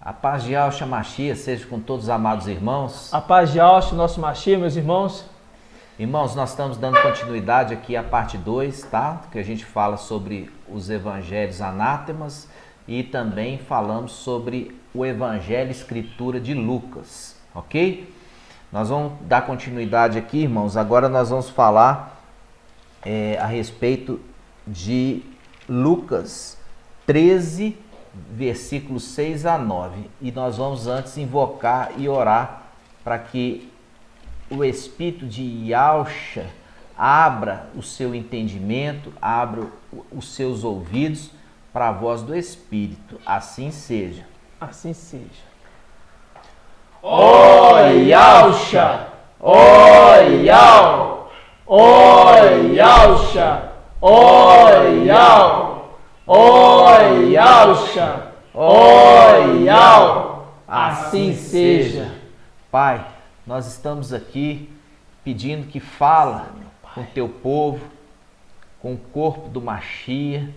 A paz de Yahshua Mashiach seja com todos os amados irmãos. A paz de Yahshua, nosso Mashiach, meus irmãos. Irmãos, nós estamos dando continuidade aqui à parte 2, tá? Que a gente fala sobre os evangelhos anátemas e também falamos sobre o evangelho escritura de Lucas, ok? Nós vamos dar continuidade aqui, irmãos. Agora nós vamos falar a respeito de Lucas 13, versículos 6 a 9. E nós vamos antes invocar e orar para que o Espírito de Yahshua abra o seu entendimento, abra os seus ouvidos para a voz do Espírito. Assim seja. Assim seja. Ó Yahshua! Ó Yahshua! Ó Yahshua! Ó Yahshua! Ó Yahshua! Ó Yahshua! Assim seja. Pai, nós estamos aqui pedindo que fala com o teu povo, com o corpo do Mashiach,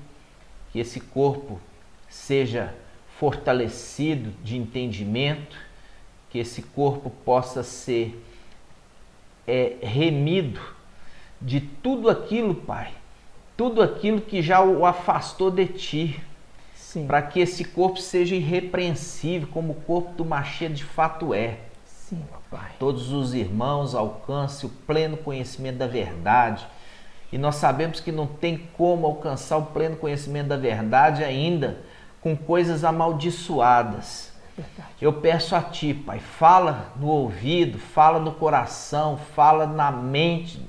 que esse corpo seja fortalecido de entendimento, que esse corpo possa ser remido de tudo aquilo, Pai, tudo aquilo que já o afastou de Ti, para que esse corpo seja irrepreensível, como o corpo do Mashiach de fato é. Sim, papai. Todos os irmãos alcancem o pleno conhecimento da verdade. E nós sabemos que não tem como alcançar o pleno conhecimento da verdade ainda com coisas amaldiçoadas. Verdade. Eu peço a Ti, Pai, fala no ouvido, fala no coração, fala na mente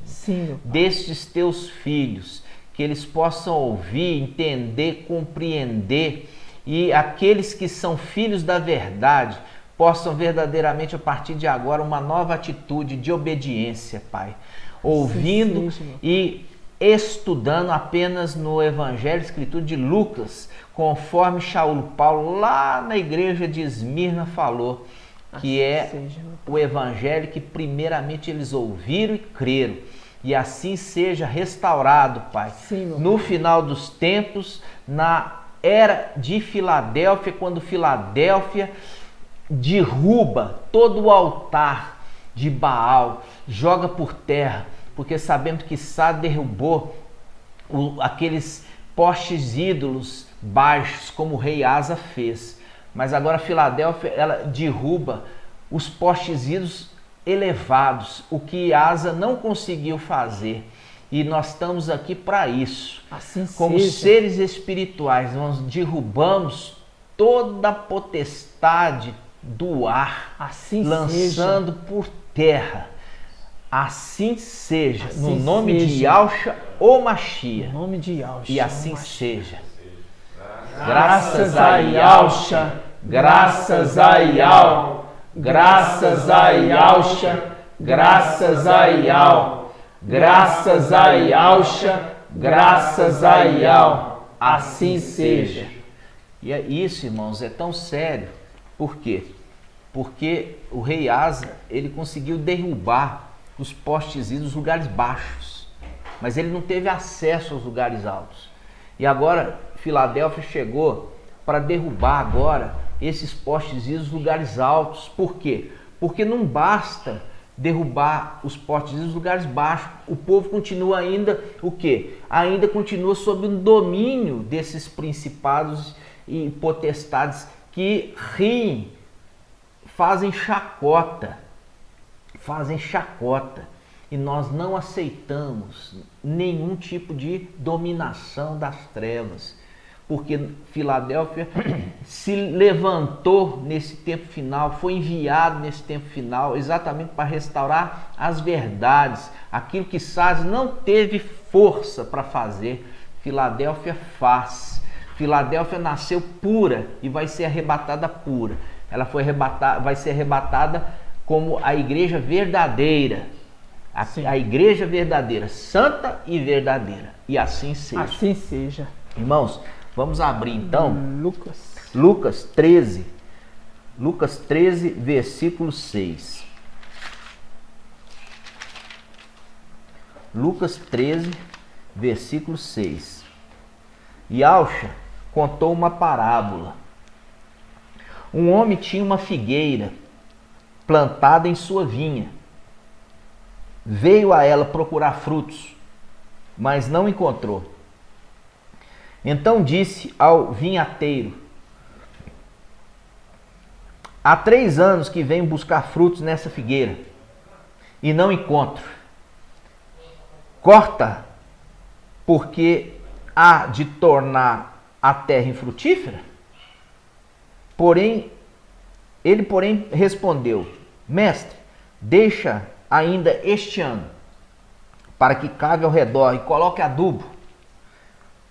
destes Teus filhos, que eles possam ouvir, entender, compreender, e aqueles que são filhos da verdade possam verdadeiramente, a partir de agora, uma nova atitude de obediência, Pai, ouvindo e estudando apenas no Evangelho Escritura de Lucas, conforme Shaul Paulo lá na igreja de Esmirna falou, que o Evangelho que primeiramente eles ouviram e creram, e assim seja restaurado, Pai, no final dos tempos, na era de Filadélfia, quando Filadélfia derruba todo o altar de Baal, joga por terra, porque sabemos que Sá derrubou aqueles postes ídolos baixos, como o rei Asa fez. Mas agora Filadélfia, ela derruba os postes ídolos elevados, o que Asa não conseguiu fazer. E nós estamos aqui para isso. Assim como seres espirituais, nós derrubamos toda a potestade do ar, assim lançando por terra. Assim seja, assim no nome de Yahshua ou Mashiach. No nome de Yahshua. E assim seja. Graças a Yahshua, graças a Yahshua, graças a Yahshua, graças a Yahshua, graças a Yahshua, graças a Yahshua. Assim seja. E isso, irmãos, é tão sério. Por quê? Porque o rei Asa, ele conseguiu derrubar os postes ídolos, os lugares baixos, mas ele não teve acesso aos lugares altos. E agora Filadélfia chegou para derrubar agora esses postes ídolos, lugares altos. Por quê? Porque não basta derrubar os postes ídolos, lugares baixos. O povo continua ainda o quê? Ainda continua sob o domínio desses principados e potestades que riem, fazem chacota, e nós não aceitamos nenhum tipo de dominação das trevas, porque Filadélfia se levantou nesse tempo final, foi enviado nesse tempo final exatamente para restaurar as verdades, aquilo que Sardes não teve força para fazer, Filadélfia faz. Filadélfia nasceu pura e vai ser arrebatada pura. Ela vai ser arrebatada como a igreja verdadeira. A igreja verdadeira, santa e verdadeira. E assim seja. Assim seja. Irmãos, vamos abrir então Lucas 13. Lucas 13, versículo 6. Lucas 13, versículo 6. Yahshua contou uma parábola. Um homem tinha uma figueira plantada em sua vinha. Veio a ela procurar frutos, mas não encontrou. Então disse ao vinhateiro: há 3 anos que venho buscar frutos nessa figueira e não encontro. Corta, porque há de tornar a terra infrutífera? Ele respondeu: mestre, deixa ainda este ano, para que cave ao redor e coloque adubo.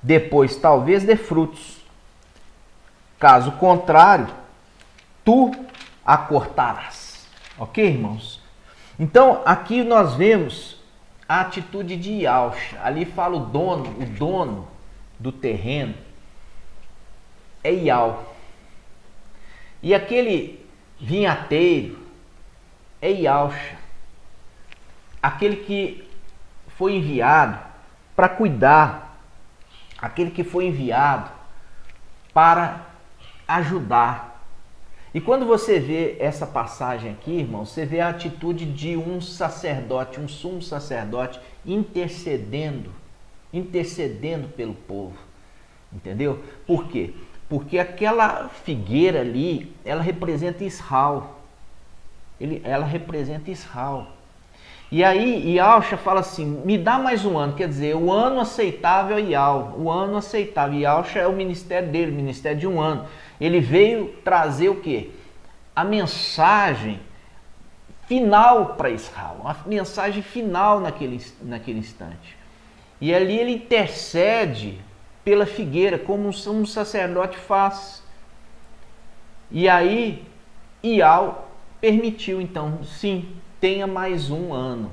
Depois talvez dê frutos. Caso contrário, tu a cortarás. Ok, irmãos? Então, aqui nós vemos a atitude de Yahshua. Ali fala o dono do terreno é Yahweh. E aquele vinhateiro é Yahshua. Aquele que foi enviado para cuidar, aquele que foi enviado para ajudar. E quando você vê essa passagem aqui, irmão, você vê a atitude de um sacerdote, um sumo sacerdote, intercedendo pelo povo. Entendeu? Por quê? Porque aquela figueira ali, ela representa Israel. Ela representa Israel. E aí Yahshua fala assim: me dá mais um ano. Quer dizer, o ano aceitável é Yahweh. O ano aceitável. Yahshua é o ministério dele, o ministério de um ano. Ele veio trazer o quê? A mensagem final para Israel. A mensagem final naquele instante. E ali ele intercede pela figueira, como um sacerdote faz. E aí Yahweh permitiu, então, sim, tenha mais um ano.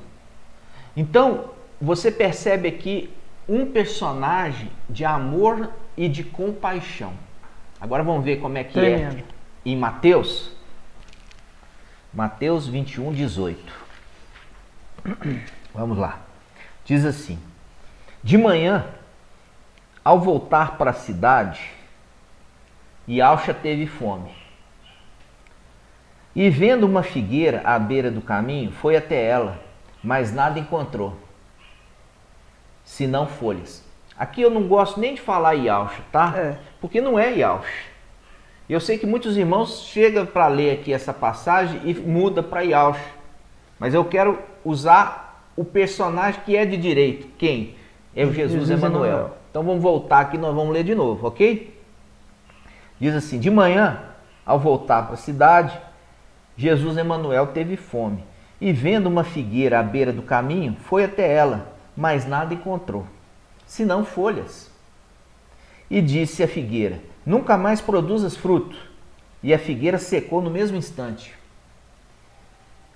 Então, você percebe aqui um personagem de amor e de compaixão. Agora vamos ver como é que é em Mateus. Mateus 21, 18. Vamos lá. Diz assim: de manhã, ao voltar para a cidade, Yahshua teve fome. E vendo uma figueira à beira do caminho, foi até ela, mas nada encontrou, senão folhas. Aqui eu não gosto nem de falar Yahshua, tá? Porque não é Yahshua. Eu sei que muitos irmãos chegam para ler aqui essa passagem e muda para Yahshua. Mas eu quero usar o personagem que é de direito. Quem? É o Jesus Emanuel. Então vamos voltar aqui, nós vamos ler de novo, ok? Diz assim: de manhã, ao voltar para a cidade, Jesus Emanuel teve fome. E vendo uma figueira à beira do caminho, foi até ela, mas nada encontrou, senão folhas. E disse à figueira: nunca mais produzas fruto. E a figueira secou no mesmo instante.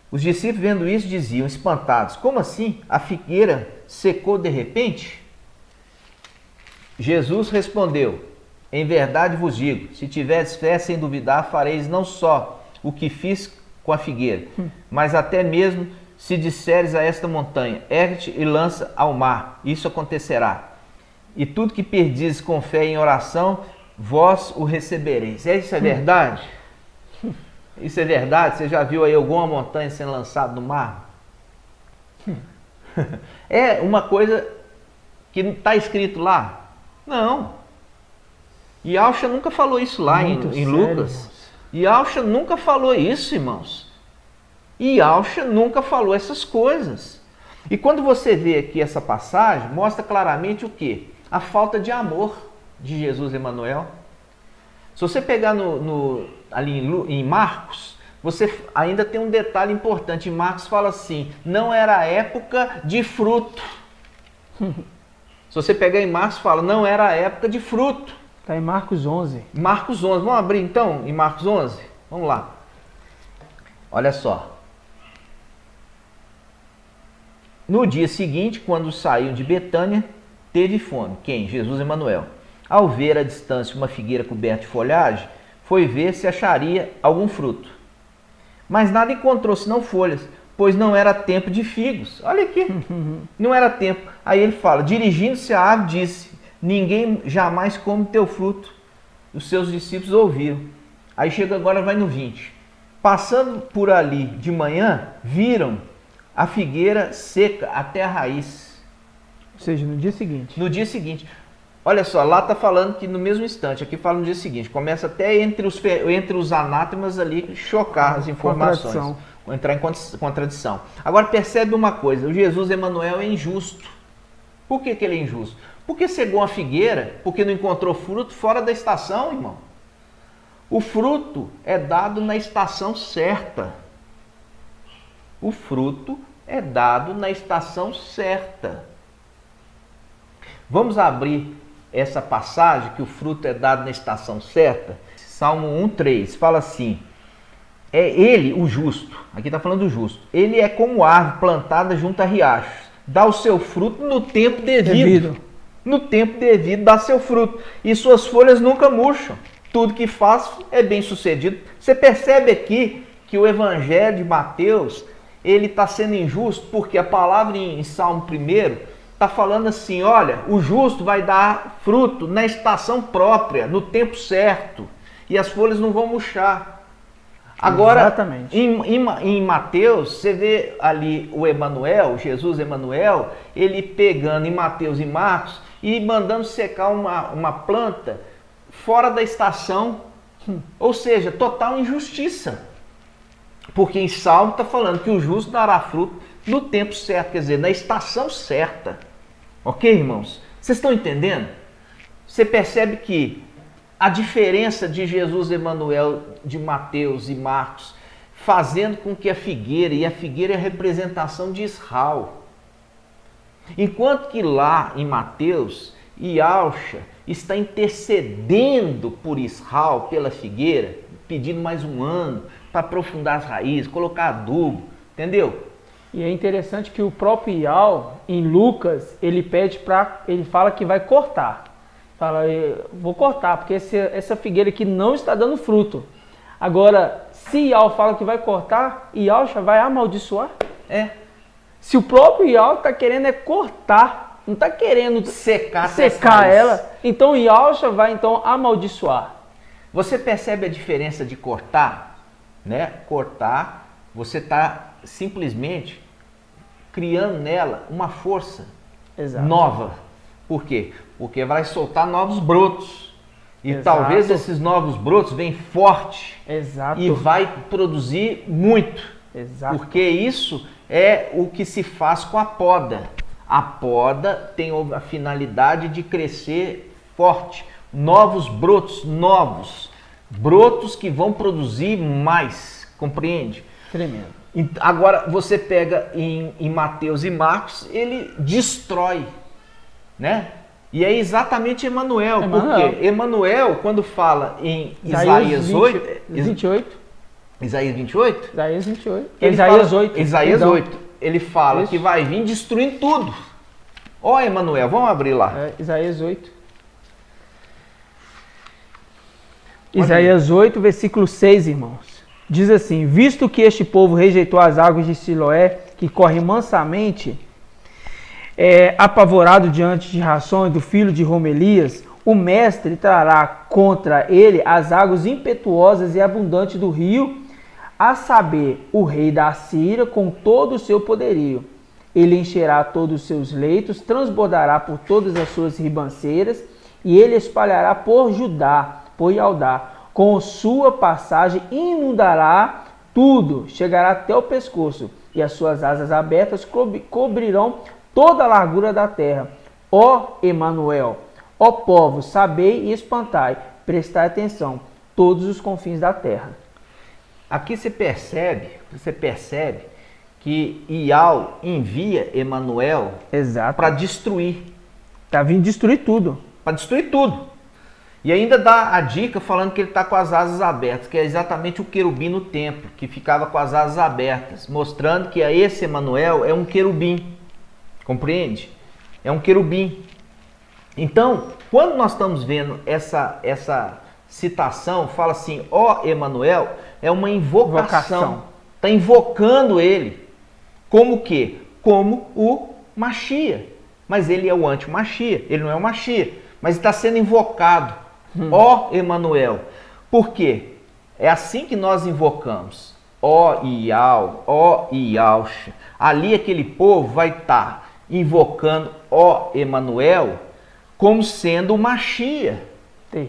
Os discípulos, vendo isso, diziam, espantados: como assim? A figueira secou de repente? Jesus respondeu: em verdade vos digo, se tiveres fé sem duvidar, fareis não só o que fiz com a figueira, mas até mesmo se disseres a esta montanha: ergue-te e lança ao mar, isso acontecerá. E tudo que perdizes com fé em oração, vós o recebereis. Isso é verdade? Isso é verdade? Você já viu aí alguma montanha sendo lançada no mar? É uma coisa que não está escrito lá? Não. Yahshua nunca falou isso lá em Lucas. Yahshua nunca falou isso, irmãos. Yahshua nunca falou essas coisas. E quando você vê aqui essa passagem, mostra claramente o quê? A falta de amor de Jesus Emanuel. Se você pegar ali em Marcos, você ainda tem um detalhe importante. Em Marcos fala assim: não era época de fruto. Se você pegar em Marcos, fala: não era época de fruto. Está em Marcos 11. Marcos 11. Vamos abrir então em Marcos 11? Vamos lá. Olha só. No dia seguinte, quando saíam de Betânia, teve fome. Quem? Jesus Emanuel. Ao ver à distância uma figueira coberta de folhagem, foi ver se acharia algum fruto. Mas nada encontrou senão folhas, pois não era tempo de figos. Olha aqui, não era tempo. Aí ele fala, dirigindo-se à árvore, disse: ninguém jamais come teu fruto. Os seus discípulos ouviram. Aí chega agora, vai no 20. Passando por ali de manhã, viram a figueira seca até a raiz. Ou seja, no dia seguinte. No dia seguinte. Olha só, lá está falando que no mesmo instante, aqui fala no dia seguinte. Começa até entre os anátemas ali chocar as informações. Entrar em contradição. Agora percebe uma coisa, o Jesus Emanuel é injusto. Por que ele é injusto? Porque cegou a figueira, porque não encontrou fruto fora da estação, irmão. O fruto é dado na estação certa. O fruto é dado na estação certa. Vamos abrir essa passagem que o fruto é dado na estação certa? Salmo 1:3 fala assim: é ele, o justo, aqui está falando do justo, ele é como árvore plantada junto a riachos, dá o seu fruto no tempo devido. No tempo devido dá seu fruto, e suas folhas nunca murcham. Tudo que faz é bem sucedido. Você percebe aqui que o evangelho de Mateus, ele está sendo injusto, porque a palavra em Salmo 1 está falando assim, olha, o justo vai dar fruto na estação própria, no tempo certo, e as folhas não vão murchar. Agora, em Mateus, você vê ali o Emanuel, Jesus Emanuel, ele pegando em Mateus e Marcos e mandando secar uma planta fora da estação, ou seja, total injustiça. Porque em Salmo está falando que o justo dará fruto no tempo certo, quer dizer, na estação certa. Ok, irmãos? Vocês estão entendendo? Você percebe que a diferença de Jesus Emanuel, de Mateus e Marcos, fazendo com que a figueira é a representação de Israel. Enquanto que lá em Mateus, Yahshua está intercedendo por Israel, pela figueira, pedindo mais um ano para aprofundar as raízes, colocar adubo, entendeu? E é interessante que o próprio Yahweh, em Lucas, ele fala que vai cortar. Fala, vou cortar, porque essa figueira aqui não está dando fruto. Agora, se Yahweh fala que vai cortar, Yahshua vai amaldiçoar? Se o próprio Yahweh está querendo cortar, não está querendo secar ela, então Yahshua vai então amaldiçoar. Você percebe a diferença de cortar? Né? Cortar, você está simplesmente criando nela uma força nova. Por quê? Porque vai soltar novos brotos. E talvez esses novos brotos venham forte. E vai produzir muito. Porque isso é o que se faz com a poda. A poda tem a finalidade de crescer forte. Novos brotos, brotos que vão produzir mais. Compreende? Tremendo. Agora você pega em Mateus e Marcos, ele destrói, né? E é exatamente Emanuel, porque Emanuel, quando fala em Isaías 28, Isaías 28? Isaías 28. Isaías 8. Ele fala que vai vir destruindo tudo. Ó, Emanuel, vamos abrir lá. Isaías 8. Isaías 8, versículo 6, irmãos. Diz assim: visto que este povo rejeitou as águas de Siloé, que correm mansamente, apavorado diante de Ração e do filho de Romelias, o mestre trará contra ele as águas impetuosas e abundantes do rio, a saber, o rei da Assíria com todo o seu poderio. Ele encherá todos os seus leitos, transbordará por todas as suas ribanceiras, e ele espalhará por Judá, por Jaldá, com sua passagem inundará tudo, chegará até o pescoço, e as suas asas abertas cobrirão toda a largura da terra. Ó Emanuel, ó povos, sabei e espantai, prestai atenção, todos os confins da terra. Aqui você percebe que Yahweh envia Emanuel para destruir. Está vindo destruir tudo. Para destruir tudo. E ainda dá a dica falando que ele está com as asas abertas, que é exatamente o querubim no templo, que ficava com as asas abertas, mostrando que esse Emanuel é um querubim. Compreende? É um querubim. Então, quando nós estamos vendo essa citação, fala assim, ó Emanuel, é uma invocação. Está invocando ele. Como o quê? Como o Machia. Mas ele é o anti-Machia, ele não é o Machia. Mas está sendo invocado. Ó Emanuel. Por quê? É assim que nós invocamos. Ó Iau, ó Iauxa. Ali aquele povo vai estar invocando ó Emanuel como sendo o Machia.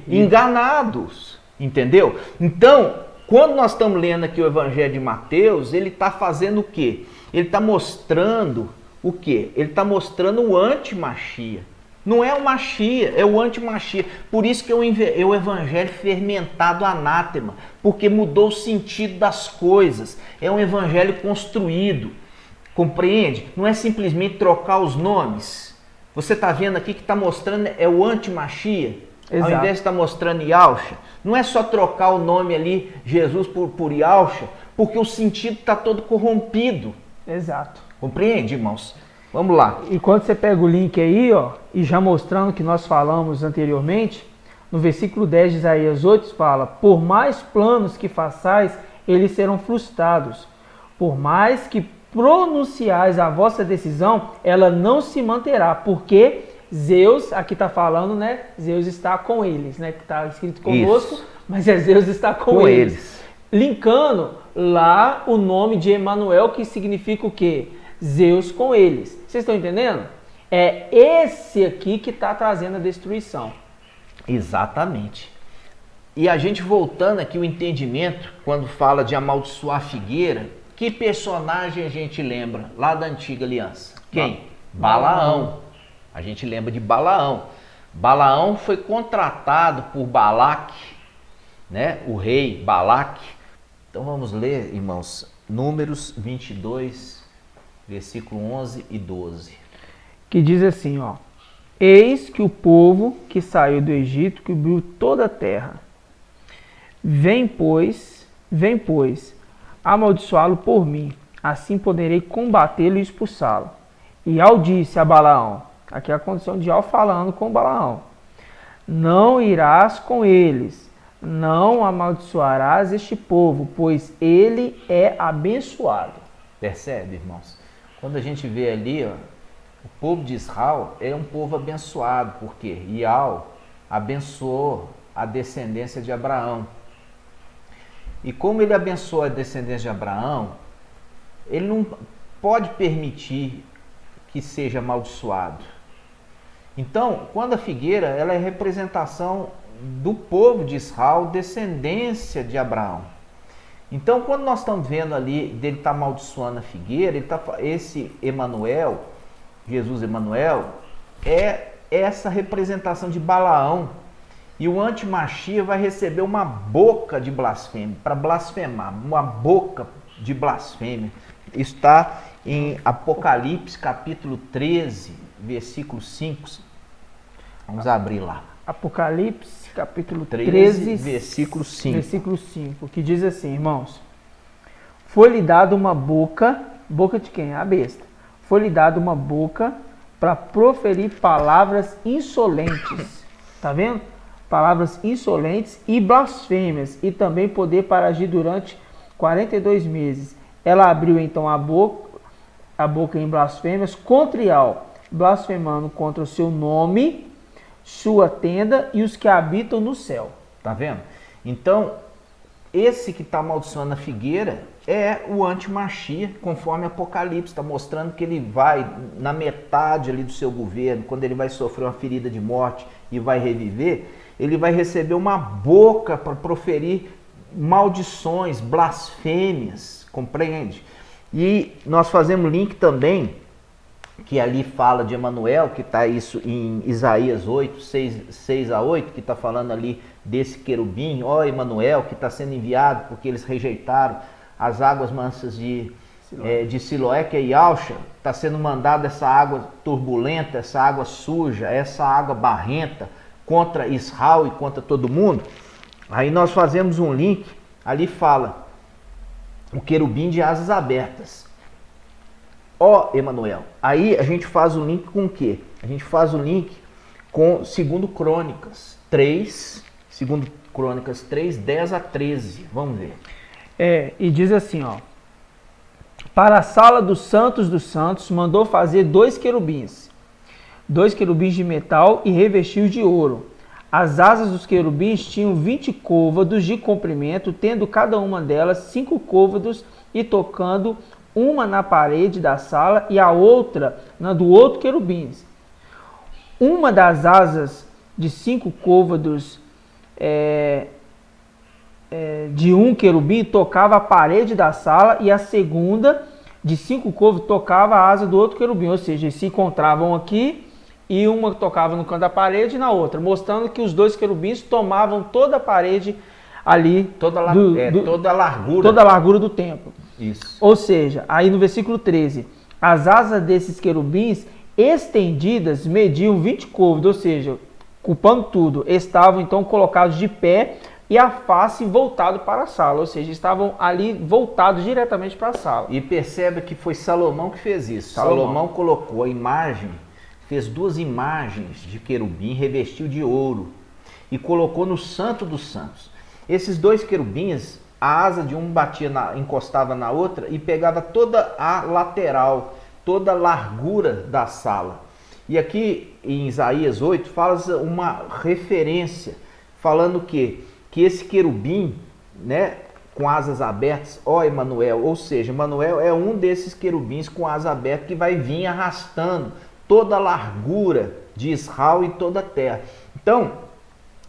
Enganados. Entendeu? Então, quando nós estamos lendo aqui o Evangelho de Mateus, ele está fazendo o quê? Ele está mostrando o quê? Ele está mostrando o anti-Machia. Não é o Machia, é o anti-Machia. Por isso que é o evangelho fermentado anátema, porque mudou o sentido das coisas. É um evangelho construído, compreende? Não é simplesmente trocar os nomes. Você está vendo aqui que está mostrando é o anti-Machia, ao invés de estar mostrando Iauxa. Não é só trocar o nome ali, Jesus por Iauxa, porque o sentido está todo corrompido. Exato. Compreende, irmãos? Vamos lá. E quando você pega o link aí, ó, e já mostrando o que nós falamos anteriormente, no versículo 10 de Isaías 8 fala: por mais planos que façais, eles serão frustrados. Por mais que pronunciais a vossa decisão, ela não se manterá, porque Zeus, aqui está falando, né? Zeus está com eles, né? Que está escrito conosco, isso. Mas é Zeus está com eles. Linkando lá o nome de Emanuel, que significa o quê? Zeus com eles. Vocês estão entendendo? É esse aqui que está trazendo a destruição. Exatamente. E a gente voltando aqui o entendimento, quando fala de amaldiçoar a figueira, que personagem a gente lembra lá da antiga aliança? Quem? Balaão. A gente lembra de Balaão. Balaão foi contratado por Balaque, né? O rei Balaque. Então vamos ler, irmãos, Números 22, versículo 11 e 12. Que diz assim, ó: eis que o povo que saiu do Egito cobriu toda a terra. Vem, pois, amaldiçoá-lo por mim, assim poderei combatê-lo e expulsá-lo. E Al disse a Balaão, aqui é a condição de Al falando com Balaão: não irás com eles, não amaldiçoarás este povo, pois ele é abençoado. Percebe, irmãos? Quando a gente vê ali, ó, o povo de Israel é um povo abençoado, porque Iau abençoou a descendência de Abraão. E como ele abençoou a descendência de Abraão, ele não pode permitir que seja amaldiçoado. Então, quando a figueira, ela é representação do povo de Israel, descendência de Abraão. Então, quando nós estamos vendo ali, dele estar amaldiçoando a figueira, esse Emanuel, Jesus Emanuel, é essa representação de Balaão. E o anti-Machia vai receber uma boca de blasfêmia, para blasfemar, uma boca de blasfêmia. Isso está em Apocalipse, capítulo 13, versículo 5. Vamos abrir lá. Apocalipse, capítulo 13, versículo 5. Versículo 5, que diz assim, irmãos: foi-lhe dado uma boca, boca de quem? A besta. Foi-lhe dado uma boca para proferir palavras insolentes. Tá vendo? Palavras insolentes e blasfêmias, e também poder para agir durante 42 meses. Ela abriu então a boca em blasfêmias contra Iau, blasfemando contra o seu nome, sua tenda e os que habitam no céu. Tá vendo? Então, esse que está amaldiçoando a figueira é o anti-Machia, conforme Apocalipse, está mostrando que ele vai, na metade ali do seu governo, quando ele vai sofrer uma ferida de morte e vai reviver, ele vai receber uma boca para proferir maldições, blasfêmias, compreende? E nós fazemos link também, que ali fala de Emanuel, que está isso em Isaías 8, 6 a 8, que está falando ali desse querubim, ó Emanuel, que está sendo enviado porque eles rejeitaram as águas mansas de Siloé, que é Iauxa, está sendo mandada essa água turbulenta, essa água suja, essa água barrenta contra Israel e contra todo mundo. Aí nós fazemos um link, ali fala o querubim de asas abertas. Ó Emanuel. Aí a gente faz o link com o quê? A gente faz o link com 2 Crônicas 3, 2 Crônicas 3, 10 a 13. Vamos ver. E diz assim, ó: para a sala dos santos mandou fazer 2 querubins de metal e revestiu de ouro. As asas dos querubins tinham 20 côvados de comprimento, tendo cada uma delas 5 côvados e tocando uma na parede da sala e a outra na do outro querubim. Uma das asas de 5 côvados de um querubim tocava a parede da sala e a segunda de 5 côvados tocava a asa do outro querubim, ou seja, eles se encontravam aqui e uma tocava no canto da parede e na outra, mostrando que os dois querubins tomavam toda a parede ali, toda a largura do templo. Isso. Ou seja, aí no versículo 13, as asas desses querubins estendidas mediam 20 côvados, ou seja, ocupando tudo, estavam então colocados de pé e a face voltado para a sala, ou seja, estavam ali voltados diretamente para a sala. E perceba que foi Salomão que fez isso. Salomão colocou a imagem, fez 2 imagens de querubim, revestiu de ouro e colocou no Santo dos Santos. Esses 2 querubins, a asa de um encostava na outra e pegava toda a lateral, toda a largura da sala. E aqui em Isaías 8 fala uma referência, falando que esse querubim, né, com asas abertas, Emanuel, ou seja, Emanuel é um desses querubins com asas abertas que vai vir arrastando toda a largura de Israel e toda a terra. Então,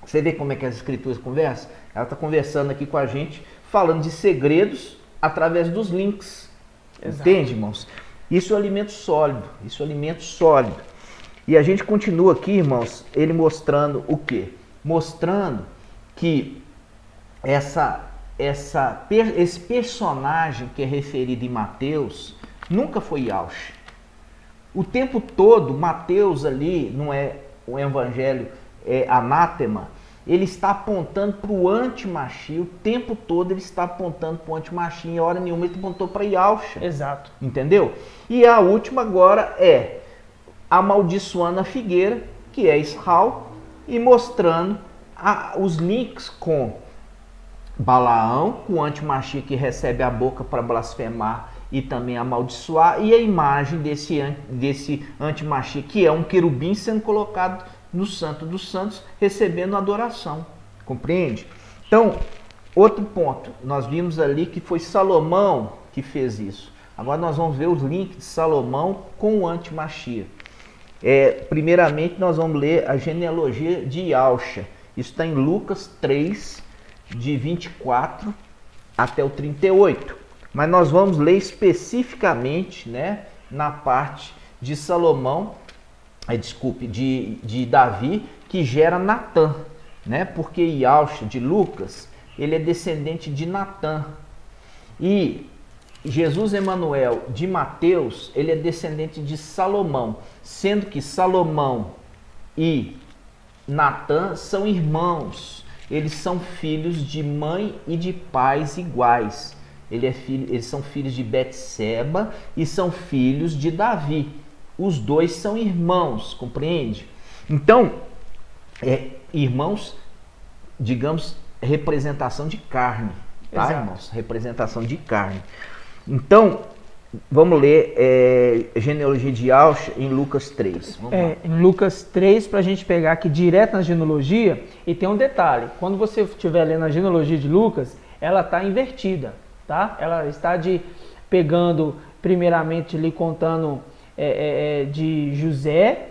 você vê como é que as escrituras conversam? Ela está conversando aqui com a gente, falando de segredos através dos links. Exato. Entende, irmãos? Isso é alimento sólido, E a gente continua aqui, irmãos, ele mostrando o quê? Mostrando que esse personagem que é referido em Mateus nunca foi Yahshua. O tempo todo, Mateus ali, não é o evangelho anátema, ele está apontando para o anti-Machia, o tempo todo ele está apontando para o anti-Machia, em hora nenhuma ele apontou para Yahshua. Exato. Entendeu? E a última agora é amaldiçoando a figueira, que é Israel, e mostrando os links com Balaão, com o anti-Machia que recebe a boca para blasfemar e também amaldiçoar, e a imagem desse anti-Machia, que é um querubim sendo colocado no Santo dos Santos, recebendo adoração. Compreende? Então, outro ponto, nós vimos ali que foi Salomão que fez isso. Agora nós vamos ver os links de Salomão com o anti-Machia. Primeiramente, nós vamos ler a genealogia de Yahshua. Isso está em Lucas 3, de 24 até o 38. Mas nós vamos ler especificamente, né, na parte de Salomão, de Davi, que gera Natã, né? Porque Yahshua de Lucas, ele é descendente de Natã. E Jesus Emanuel de Mateus, ele é descendente de Salomão, sendo que Salomão e Natã são irmãos. Eles são filhos de mãe e de pais iguais. Eles são filhos de Betseba e são filhos de Davi. Os dois são irmãos, compreende? Então, irmãos, digamos, representação de carne, tá, exato, irmãos? Representação de carne. Então, vamos ler genealogia de Yahshua em Lucas 3. Em Lucas 3, para a gente pegar aqui direto na genealogia, e tem um detalhe, quando você estiver lendo a genealogia de Lucas, ela está invertida, tá? Ela está pegando, primeiramente, ali contando de José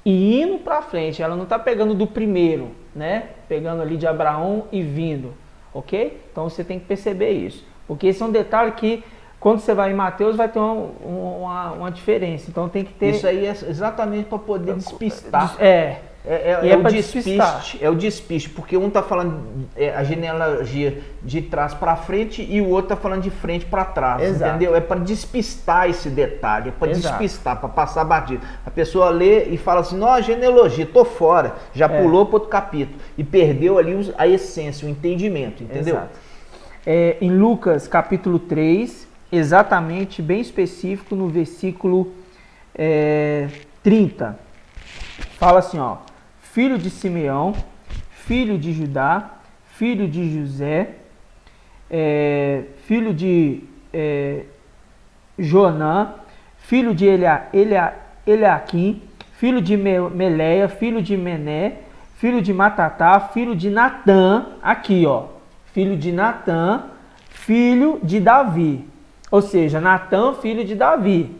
e indo para frente. Ela não está pegando do primeiro, né? Pegando ali de Abraão e vindo, ok? Então você tem que perceber isso, porque esse é um detalhe que quando você vai em Mateus vai ter uma diferença. Então tem que ter... Isso aí é exatamente para poder despistar. É o despiste, porque um está falando a genealogia de trás para frente e o outro está falando de frente para trás, exato, entendeu? É para despistar esse detalhe, é para despistar, para passar batido. A pessoa lê e fala assim, não, a genealogia, tô fora, já pulou para outro capítulo e perdeu ali a essência, o entendimento, entendeu? Exato. Em Lucas capítulo 3, exatamente, bem específico, no versículo 30, fala assim, ó, filho de Simeão, filho de Judá, filho de José, filho de Jonã, filho de Eliaquim, filho de Meleia, filho de Mené, filho de Matatá, filho de Natã, aqui ó, filho de Natã, filho de Davi. Ou seja, Natã, filho de Davi.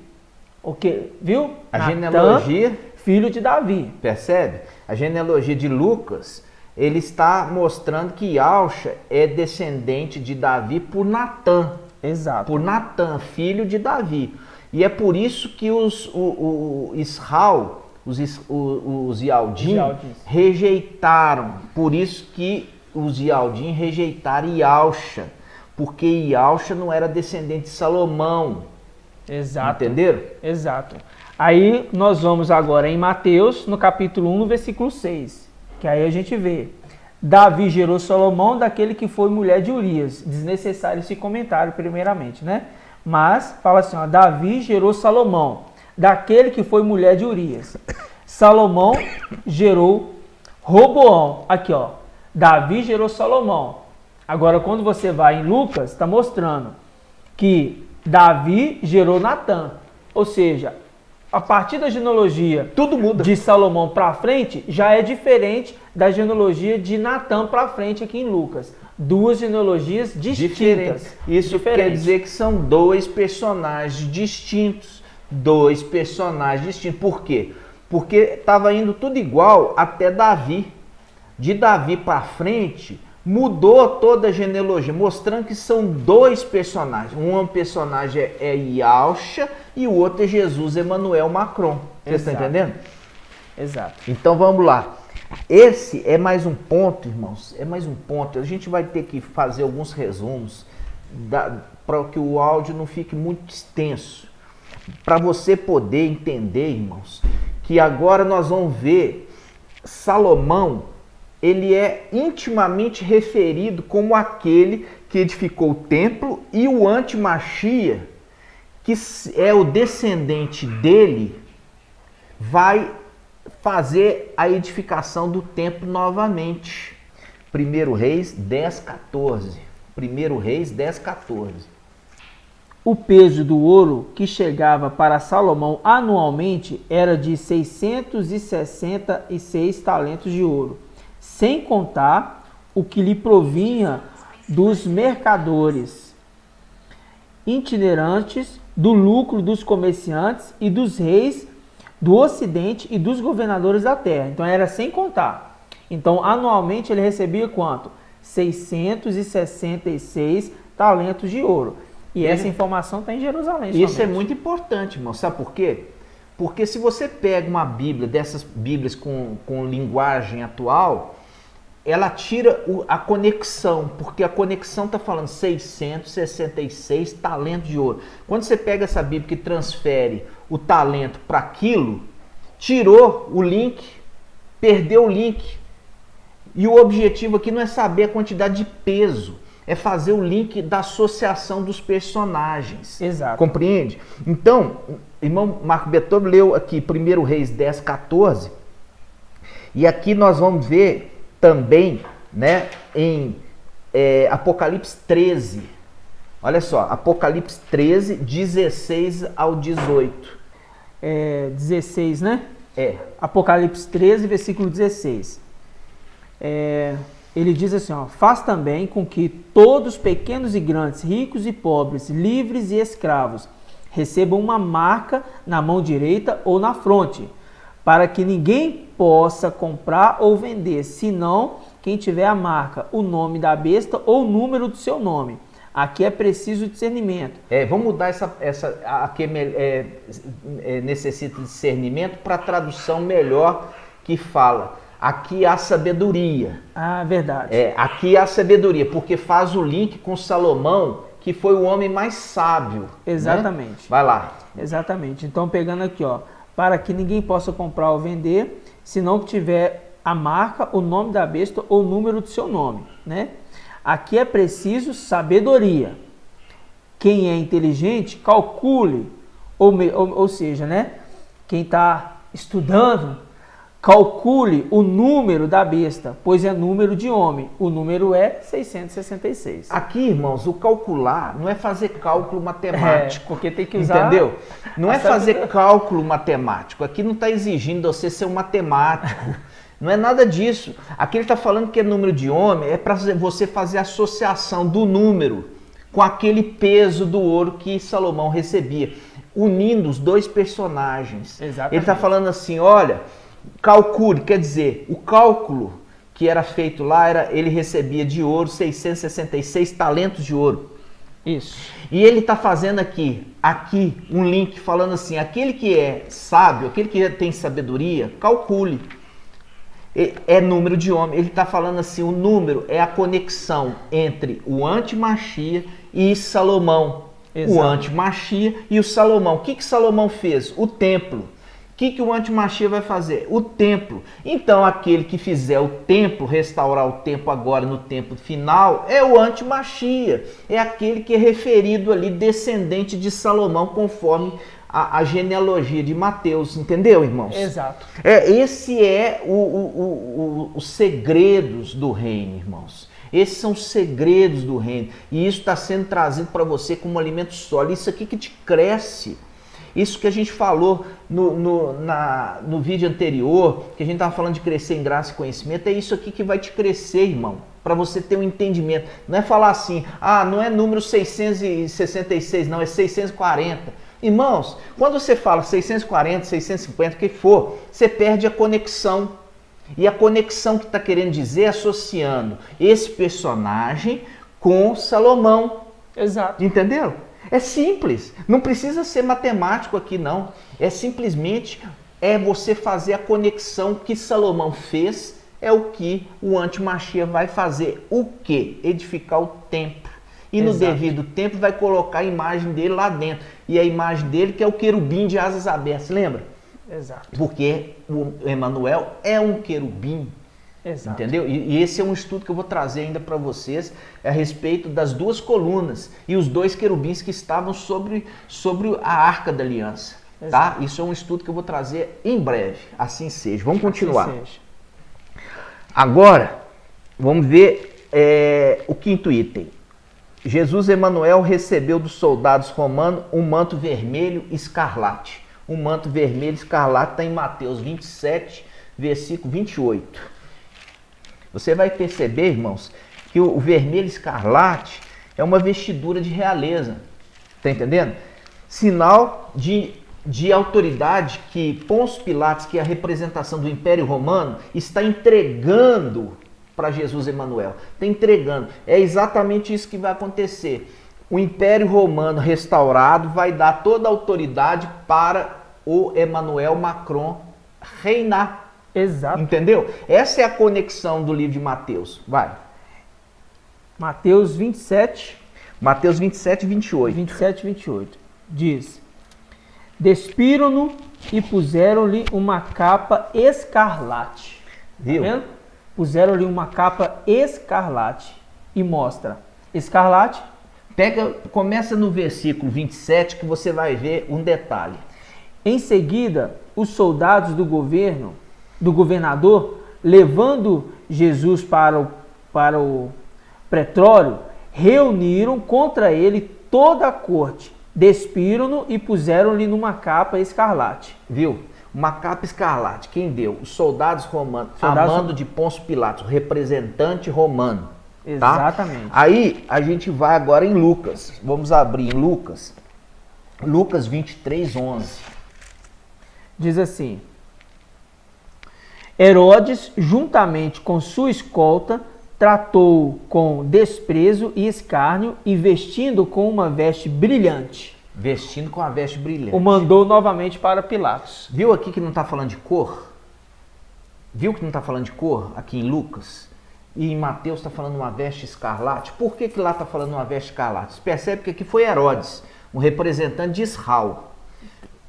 Ok, viu? A Natã, genealogia, filho de Davi. percebe? A genealogia de Lucas, ele está mostrando que Yauxa é descendente de Davi por Natã. Exato. Por Natã, filho de Davi. E é por isso que o Israel, os Yaldim, rejeitaram. Por isso que os Yaldim rejeitaram Yauxa. Porque Yauxa não era descendente de Salomão. Exato. Entenderam? Exato. Aí nós vamos agora em Mateus, no capítulo 1, no versículo 6. Que aí a gente vê. Davi gerou Salomão daquele que foi mulher de Urias. Desnecessário esse comentário, primeiramente, né? Mas, fala assim, ó, Davi gerou Salomão daquele que foi mulher de Urias. Salomão gerou Roboão. Aqui, ó. Davi gerou Salomão. Agora, quando você vai em Lucas, está mostrando que Davi gerou Natã. Ou seja, a partir da genealogia Tudo muda. de Salomão para frente, já é diferente da genealogia de Natã para frente aqui em Lucas. Duas genealogias distintas. Isso quer dizer que são dois personagens distintos. Dois personagens distintos. Por quê? Porque estava indo tudo igual até Davi. De Davi para frente, mudou toda a genealogia, mostrando que são dois personagens. Um personagem é Yauxa e o outro é Jesus Emmanuel Macron. Vocês estão entendendo? Exato. Então vamos lá. Esse é mais um ponto, irmãos. É mais um ponto. A gente vai ter que fazer alguns resumos para que o áudio não fique muito extenso. Para você poder entender, irmãos, que agora nós vamos ver Salomão. Ele é intimamente referido como aquele que edificou o templo, e o antimachia, que é o descendente dele, vai fazer a edificação do templo novamente. 1 Reis 10:14. 1 Reis 10:14. O peso do ouro que chegava para Salomão anualmente era de 666 talentos de ouro, sem contar o que lhe provinha dos mercadores itinerantes, do lucro dos comerciantes e dos reis do ocidente e dos governadores da terra. Então era sem contar. Então anualmente ele recebia quanto? 666 talentos de ouro. E essa informação está em Jerusalém. Isso somente. é muito importante, irmão. Sabe por quê? Porque se você pega uma Bíblia, dessas Bíblias com linguagem atual, ela tira a conexão, porque a conexão está falando 666 talentos de ouro. Quando você pega essa Bíblia que transfere o talento para aquilo, tirou o link, perdeu o link. E o objetivo aqui não é saber a quantidade de peso, é fazer o link da associação dos personagens. Exato. Compreende? Então, irmão Marco Beethoven leu aqui 1 Reis 10:14, e aqui nós vamos ver também, né, em Apocalipse 13. Olha só, Apocalipse 13, 16 ao 18. 16, né? É. Apocalipse 13, versículo 16. Ele diz assim, ó, faz também com que todos, pequenos e grandes, ricos e pobres, livres e escravos, recebam uma marca na mão direita ou na fronte, para que ninguém possa comprar ou vender, senão quem tiver a marca, o nome da besta ou o número do seu nome. Aqui é preciso discernimento. Vamos mudar aqui necessita de discernimento para a tradução melhor que fala. Aqui há sabedoria. Ah, verdade. Aqui há sabedoria, porque faz o link com Salomão, que foi o homem mais sábio. Exatamente. Né? Vai lá. Exatamente. Então, pegando aqui, ó, para que ninguém possa comprar ou vender, senão que tiver a marca, o nome da besta ou o número do seu nome, né? Aqui é preciso sabedoria. Quem é inteligente, calcule, ou seja, né? Quem está estudando, calcule o número da besta, pois é número de homem. O número é 666. Aqui, irmãos, o calcular não é fazer cálculo matemático. Porque tem que usar... Entendeu? Não é fazer cálculo matemático. Aqui não está exigindo você ser um matemático. Não é nada disso. Aqui ele está falando que é número de homem, é para você fazer associação do número com aquele peso do ouro que Salomão recebia, unindo os dois personagens. Exatamente. Ele está falando assim, olha, calcule, quer dizer, o cálculo que era feito lá, ele recebia de ouro 666 talentos de ouro. Isso. E ele está fazendo aqui um link falando assim, aquele que é sábio, aquele que tem sabedoria, calcule. É número de homem. Ele está falando assim, o número é a conexão entre o anti-Machia e Salomão. Exato. O anti-Machia e o Salomão. O que Salomão fez? O templo. O que o anti-Machia vai fazer? O templo. Então, aquele que fizer o templo, restaurar o templo agora no tempo final, é o anti-Machia. É aquele que é referido ali, descendente de Salomão, conforme a genealogia de Mateus. Entendeu, irmãos? Exato. Esse é os segredos do reino, irmãos. Esses são os segredos do reino. E isso está sendo trazido para você como um alimento sólido. Isso aqui que te cresce. Isso que a gente falou no vídeo anterior, que a gente estava falando de crescer em graça e conhecimento, é isso aqui que vai te crescer, irmão, para você ter um entendimento. Não é falar assim, não é número 666, não, é 640. Irmãos, quando você fala 640, 650, o que for, você perde a conexão. E a conexão que está querendo dizer é associando esse personagem com Salomão. Exato. Entendeu? É simples, não precisa ser matemático aqui não, é simplesmente você fazer a conexão que Salomão fez, é o que o anti-Machia vai fazer, o que? Edificar o templo, e no devido tempo vai colocar a imagem dele lá dentro, e a imagem dele que é o querubim de asas abertas, lembra? Exato. Porque o Emanuel é um querubim. Exato. Entendeu? E esse é um estudo que eu vou trazer ainda para vocês a respeito das duas colunas e os dois querubins que estavam sobre a Arca da Aliança. Tá? Isso é um estudo que eu vou trazer em breve. Assim seja. Vamos continuar. Assim seja. Agora, vamos ver o quinto item. Jesus Emanuel recebeu dos soldados romanos um manto vermelho escarlate. Um manto vermelho escarlate está em Mateus 27, versículo 28. Você vai perceber, irmãos, que o vermelho escarlate é uma vestidura de realeza. Está entendendo? Sinal de autoridade que Pôncio Pilatos, que é a representação do Império Romano, está entregando para Jesus Emanuel. Está entregando. É exatamente isso que vai acontecer. O Império Romano restaurado vai dar toda a autoridade para o Emmanuel Macron reinar. Exato. Entendeu? Essa é a conexão do livro de Mateus. Vai. Mateus 27. Mateus 27, 28. 27, 28. Diz: despiram-no e puseram-lhe uma capa escarlate. Viu? Tá vendo? Puseram-lhe uma capa escarlate. E mostra. Escarlate. Começa no versículo 27 que você vai ver um detalhe. Em seguida, os soldados do governador, levando Jesus para o pretório, reuniram contra ele toda a corte, despiram-no e puseram-lhe numa capa escarlate. Viu? Uma capa escarlate. Quem deu? Os soldados romanos, a mando de Pôncio Pilatos, representante romano. Tá? Exatamente. Aí a gente vai agora em Lucas. Vamos abrir em Lucas. Lucas 23, 11. Diz assim: Herodes, juntamente com sua escolta, tratou-o com desprezo e escárnio e vestindo com uma veste brilhante. Vestindo com a veste brilhante. O mandou novamente para Pilatos. Viu aqui que não está falando de cor? Viu que não está falando de cor aqui em Lucas? E em Mateus está falando uma veste escarlate. Por que lá está falando uma veste escarlate? Você percebe que aqui foi Herodes, um representante de Israel.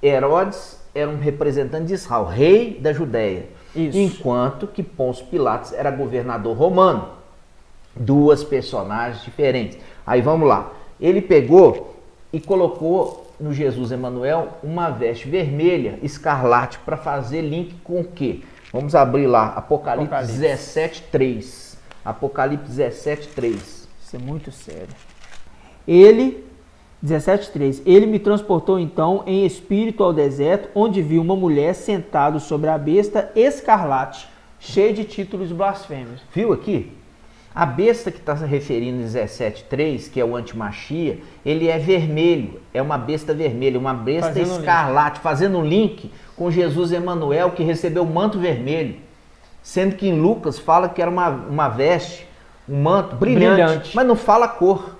Herodes era um representante de Israel, rei da Judéia. Isso. Enquanto que Pôncio Pilatos era governador romano. Duas personagens diferentes. Aí vamos lá. Ele pegou e colocou no Jesus Emanuel uma veste vermelha, escarlate, para fazer link com o quê? Vamos abrir lá, Apocalipse 17, 3. Apocalipse 17, 3. Isso é muito sério. Ele, 17:3, ele me transportou então em espírito ao deserto, onde vi uma mulher sentada sobre a besta escarlate, cheio de títulos blasfêmios. Viu aqui? A besta que está se referindo em 17:3, que é o antimachia, ele é vermelho, é uma besta vermelha, uma besta Fazendo escarlate, fazendo um link com Jesus Emanuel, que recebeu o manto vermelho. Sendo que em Lucas fala que era uma veste, um manto brilhante, mas não fala a cor.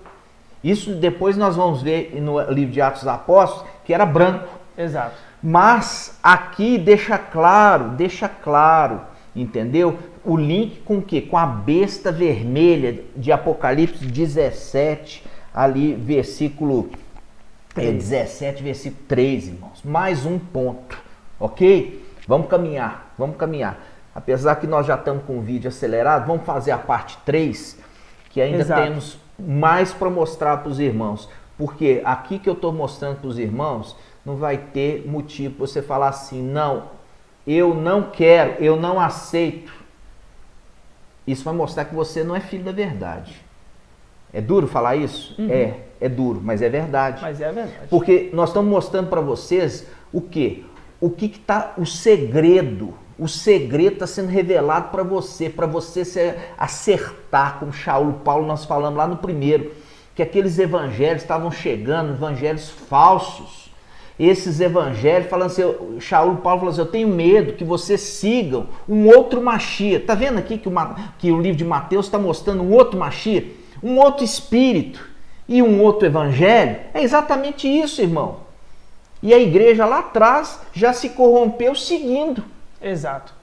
Isso depois nós vamos ver no livro de Atos dos Apóstolos, que era branco. Exato. Mas aqui deixa claro, entendeu? O link com o quê? Com a besta vermelha de Apocalipse 17, ali versículo 17, versículo 3, irmãos. Mais um ponto, ok? Vamos caminhar. Apesar que nós já estamos com o vídeo acelerado, vamos fazer a parte 3, que ainda temos mais para mostrar para os irmãos. Porque aqui que eu estou mostrando para os irmãos, não vai ter motivo para você falar assim, não, eu não quero, eu não aceito. Isso vai mostrar que você não é filho da verdade. É duro falar isso? Uhum. É duro, mas é verdade. Mas é verdade. Porque nós estamos mostrando para vocês o quê? O que está o segredo. O segredo está sendo revelado para você se acertar, como Shaul Paulo nós falamos lá no primeiro, que aqueles evangelhos estavam chegando, evangelhos falsos. Esses evangelhos falando assim, Shaul Paulo falou assim, eu tenho medo que vocês sigam um outro Machia. Está vendo aqui que o livro de Mateus está mostrando um outro Machia, um outro espírito e um outro evangelho? É exatamente isso, irmão. E a igreja lá atrás já se corrompeu seguindo. Exato.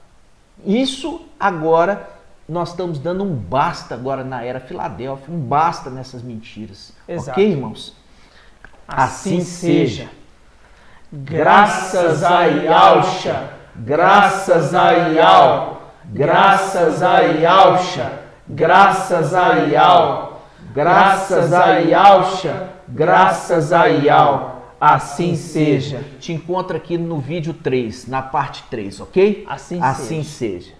Isso agora, nós estamos dando um basta agora na era Filadélfia, um basta nessas mentiras. Exato. Ok, irmãos? Assim seja. Graças a Yahshua, graças a Yahweh, graças a Yahshua, graças a Yahweh, graças a Yahshua, graças a Yahweh. Assim seja. Te encontro aqui no vídeo 3, na parte 3, ok? Assim seja.